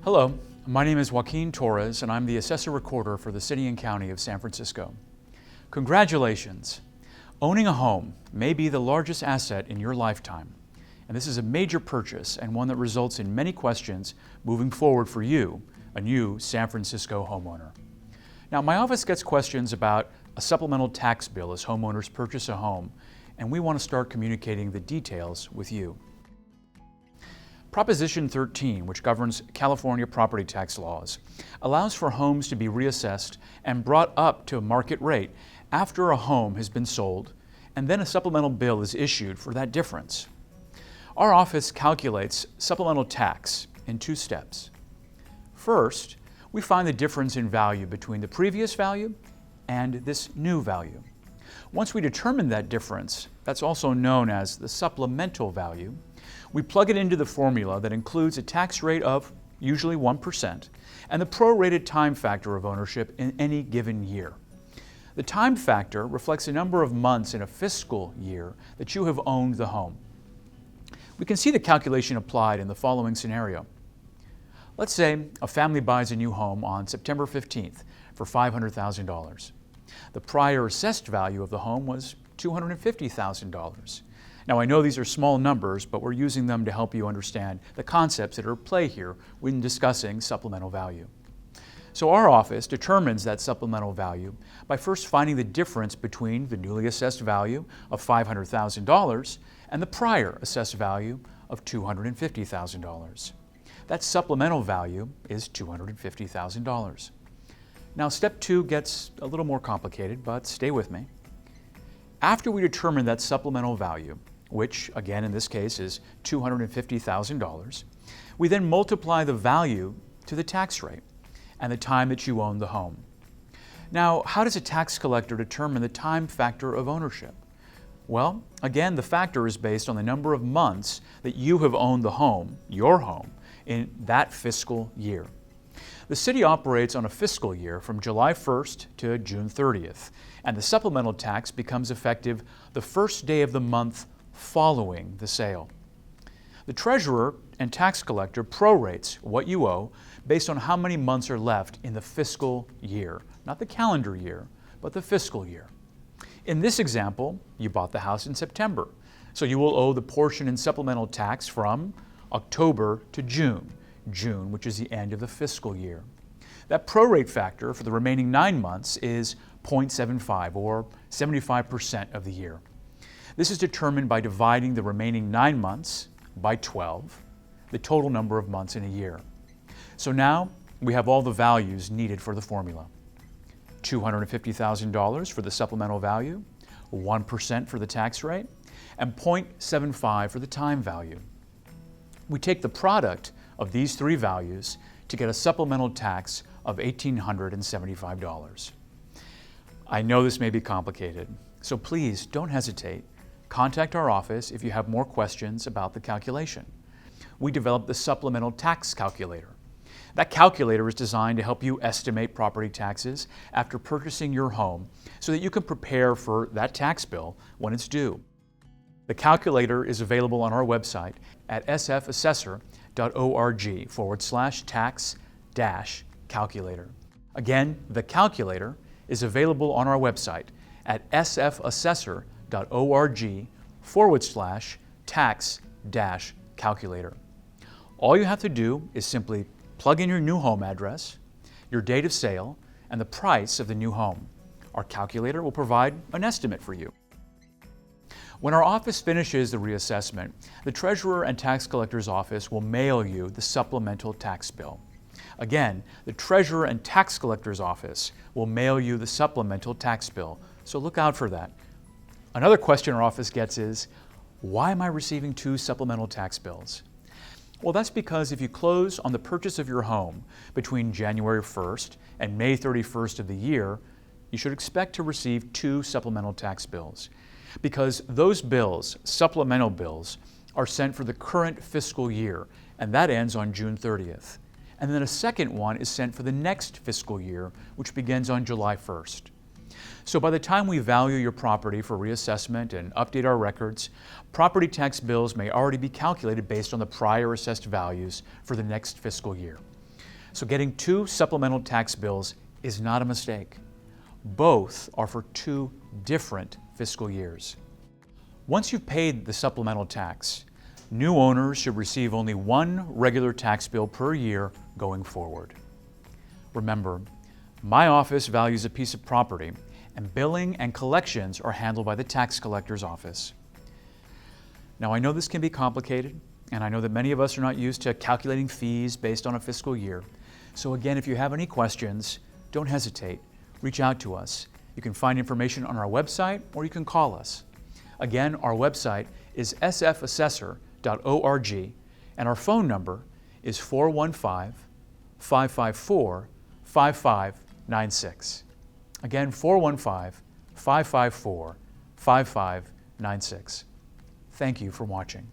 Hello, my name is Joaquin Torres and I'm the Assessor-Recorder for the City and County of San Francisco. Congratulations! Owning a home may be the largest asset in your lifetime, and this is a major purchase and one that results in many questions moving forward for you, a new San Francisco homeowner. Now, my office gets questions about a supplemental tax bill as homeowners purchase a home, and we want to start communicating the details with you. Proposition 13, which governs California property tax laws, allows for homes to be reassessed and brought up to a market rate after a home has been sold, and then a supplemental bill is issued for that difference. Our office calculates supplemental tax in two steps. First, we find the difference in value between the previous value and this new value. Once we determine that difference, that's also known as the supplemental value, we plug it into the formula that includes a tax rate of usually 1% and the prorated time factor of ownership in any given year. The time factor reflects the number of months in a fiscal year that you have owned the home. We can see the calculation applied in the following scenario. Let's say a family buys a new home on September 15th for $500,000. The prior assessed value of the home was $250,000. Now, I know these are small numbers, but we're using them to help you understand the concepts that are at play here when discussing supplemental value. So our office determines that supplemental value by first finding the difference between the newly assessed value of $500,000 and the prior assessed value of $250,000. That supplemental value is $250,000. Now, step 2 gets a little more complicated, but stay with me. After we determine that supplemental value, which again in this case is $250,000, we then multiply the value to the tax rate and the time that you own the home. Now, how does a tax collector determine the time factor of ownership? Well, again, the factor is based on the number of months that you have owned the home, your home, in that fiscal year. The city operates on a fiscal year from July 1st to June 30th, and the supplemental tax becomes effective the first day of the month following the sale. The treasurer and tax collector prorates what you owe based on how many months are left in the fiscal year, not the calendar year, but the fiscal year. In this example, you bought the house in September, so you will owe the portion in supplemental tax from October to June, which is the end of the fiscal year. That prorate factor for the remaining 9 months is 0.75, or 75% of the year. This is determined by dividing the remaining 9 months by 12, the total number of months in a year. So now we have all the values needed for the formula. $250,000 for the supplemental value, 1% for the tax rate, and 0.75 for the time value. We take the product of these three values to get a supplemental tax of $1,875. I know this may be complicated, so please don't hesitate. Contact our office if you have more questions about the calculation. We developed the Supplemental Tax Calculator. That calculator is designed to help you estimate property taxes after purchasing your home so that you can prepare for that tax bill when it's due. The calculator is available on our website at sfassessor.org/tax-calculator. Again, the calculator is available on our website at sfassor.org/tax-calculator. All you have to do is simply plug in your new home address, your date of sale, and the price of the new home. Our calculator will provide an estimate for you. When our office finishes the reassessment, the Treasurer and Tax Collector's Office will mail you the supplemental tax bill. Again, the Treasurer and Tax Collector's Office will mail you the supplemental tax bill, so look out for that. Another question our office gets is, why am I receiving 2 supplemental tax bills? Well, that's because if you close on the purchase of your home between January 1st and May 31st of the year, you should expect to receive 2 supplemental tax bills, because those bills, supplemental bills, are sent for the current fiscal year, and that ends on June 30th. And then a second one is sent for the next fiscal year, which begins on July 1st. So by the time we value your property for reassessment and update our records, property tax bills may already be calculated based on the prior assessed values for the next fiscal year. So getting 2 supplemental tax bills is not a mistake. Both are for 2 different fiscal years. Once you've paid the supplemental tax, new owners should receive only 1 regular tax bill per year going forward. Remember, my office values a piece of property, and billing and collections are handled by the tax collector's office. Now, I know this can be complicated, and I know that many of us are not used to calculating fees based on a fiscal year. So again, if you have any questions, don't hesitate. Reach out to us. You can find information on our website, or you can call us. Again, our website is sfassessor.org, and our phone number is 415-554-5596. Again, 415-554-5596. Thank you for watching.